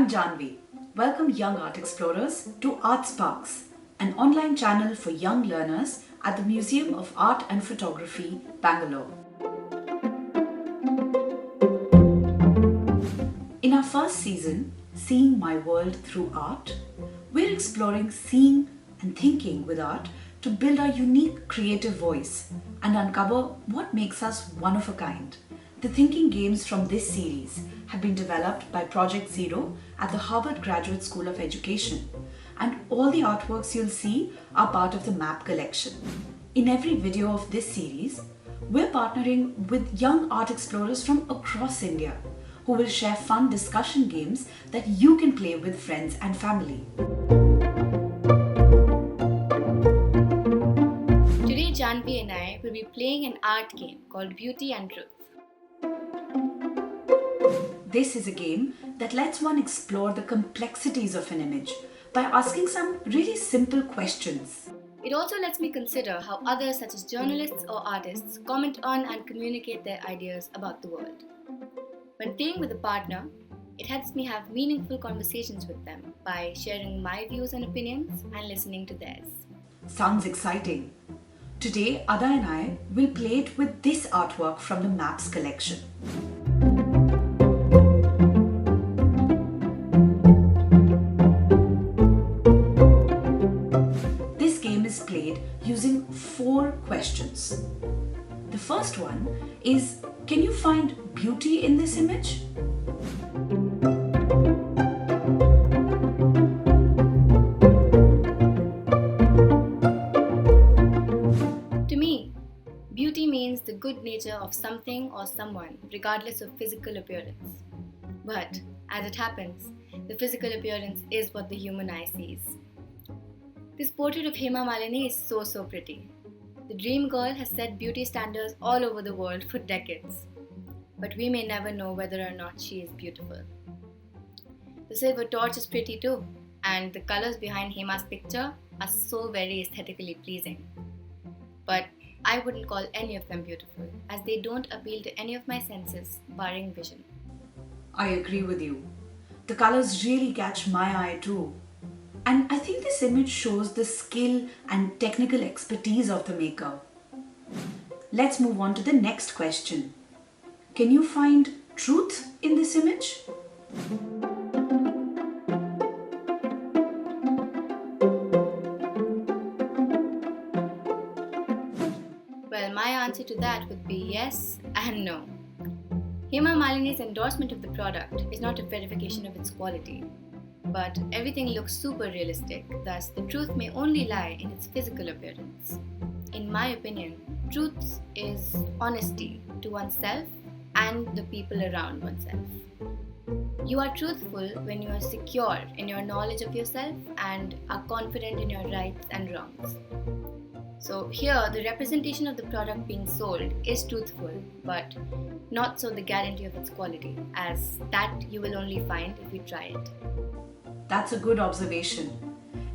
Janvi. Welcome young art explorers to Art Sparks, an online channel for young learners at the Museum of Art and Photography, Bangalore. In our first season, Seeing My World Through Art, we're exploring seeing and thinking with art to build our unique creative voice and uncover what makes us one of a kind. The thinking games from this series have been developed by Project Zero at the Harvard Graduate School of Education, and all the artworks you'll see are part of the map collection. In every video of this series, we're partnering with young art explorers from across India who will share fun discussion games that you can play with friends and family. Today, Janvi and I will be playing an art game called Beauty and Truth. This is a game that lets one explore the complexities of an image by asking some really simple questions. It also lets me consider how others, such as journalists or artists, comment on and communicate their ideas about the world. When playing with a partner, it helps me have meaningful conversations with them by sharing my views and opinions and listening to theirs. Sounds exciting. Today, Ada and I will play it with this artwork from the Maps collection. This game is played using 4 questions. The first one is, can you find beauty in this image? To me, beauty means the good nature of something or someone, regardless of physical appearance. But, as it happens, the physical appearance is what the human eye sees. This portrait of Hema Malini is so pretty. The dream girl has set beauty standards all over the world for decades. But we may never know whether or not she is beautiful. The silver torch is pretty too, and the colors behind Hema's picture are so very aesthetically pleasing. But I wouldn't call any of them beautiful, as they don't appeal to any of my senses, barring vision. I agree with you. The colors really catch my eye too. And I think this image shows the skill and technical expertise of the maker. Let's move on to the next question. Can you find truth in this image? Well, my answer to that would be yes and no. Hema Malini's endorsement of the product is not a verification of its quality. But everything looks super realistic, thus the truth may only lie in its physical appearance. In my opinion, truth is honesty to oneself and the people around oneself. You are truthful when you are secure in your knowledge of yourself and are confident in your rights and wrongs. So here, the representation of the product being sold is truthful, but not so the guarantee of its quality, as that you will only find if you try it. That's a good observation.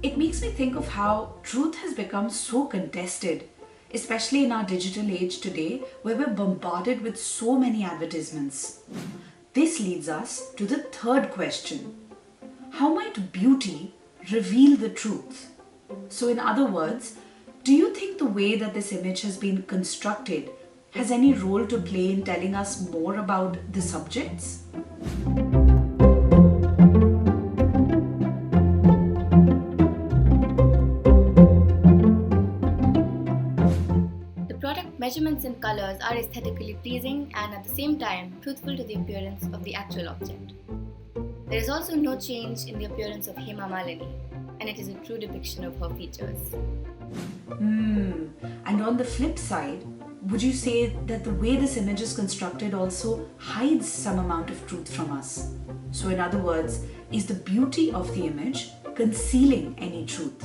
It makes me think of how truth has become so contested, especially in our digital age today, where we're bombarded with so many advertisements. This leads us to the third question. How might beauty reveal the truth? So in other words, do you think the way that this image has been constructed has any role to play in telling us more about the subjects? Measurements and colors are aesthetically pleasing and at the same time truthful to the appearance of the actual object. There is also no change in the appearance of Hema Malini, and it is a true depiction of her features. And on the flip side, would you say that the way this image is constructed also hides some amount of truth from us? So in other words, is the beauty of the image concealing any truth?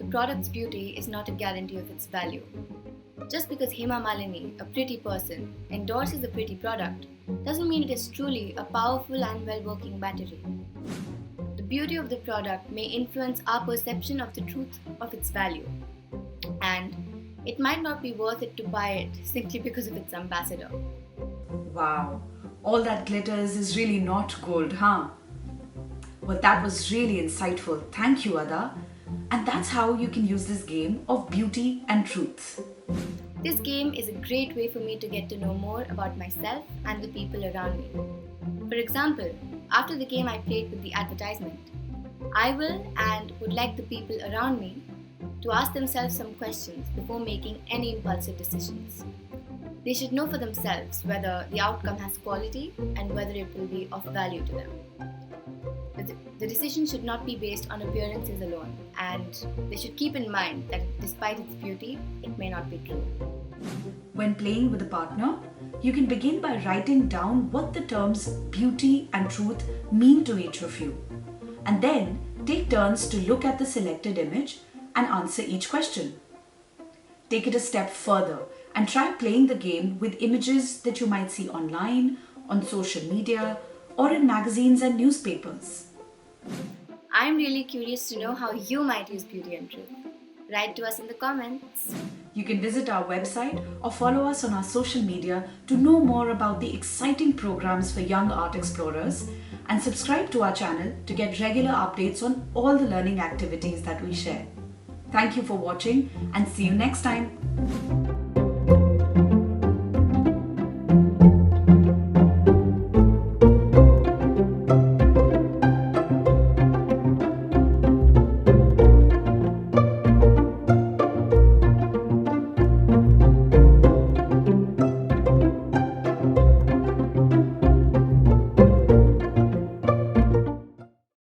Product's beauty is not a guarantee of its value. Just because Hema Malini, a pretty person, endorses a pretty product doesn't mean it is truly a powerful and well-working battery. The beauty of the product may influence our perception of the truth of its value. and it might not be worth it to buy it simply because of its ambassador. Wow, all that glitters is really not gold, huh? Well, that was really insightful. Thank you, Ada. And that's how you can use this game of beauty and truth. This game is a great way for me to get to know more about myself and the people around me. For example, after the game I played with the advertisement, I will and would like the people around me to ask themselves some questions before making any impulsive decisions. They should know for themselves whether the outcome has quality and whether it will be of value to them. The decision should not be based on appearances alone, and they should keep in mind that despite its beauty, it may not be true. When playing with a partner, you can begin by writing down what the terms beauty and truth mean to each of you, and then take turns to look at the selected image and answer each question. Take it a step further and try playing the game with images that you might see online, on social media, or in magazines and newspapers. I'm really curious to know how you might use beauty and truth. Write to us in the comments. You can visit our website or follow us on our social media to know more about the exciting programs for young art explorers, and subscribe to our channel to get regular updates on all the learning activities that we share. Thank you for watching and see you next time.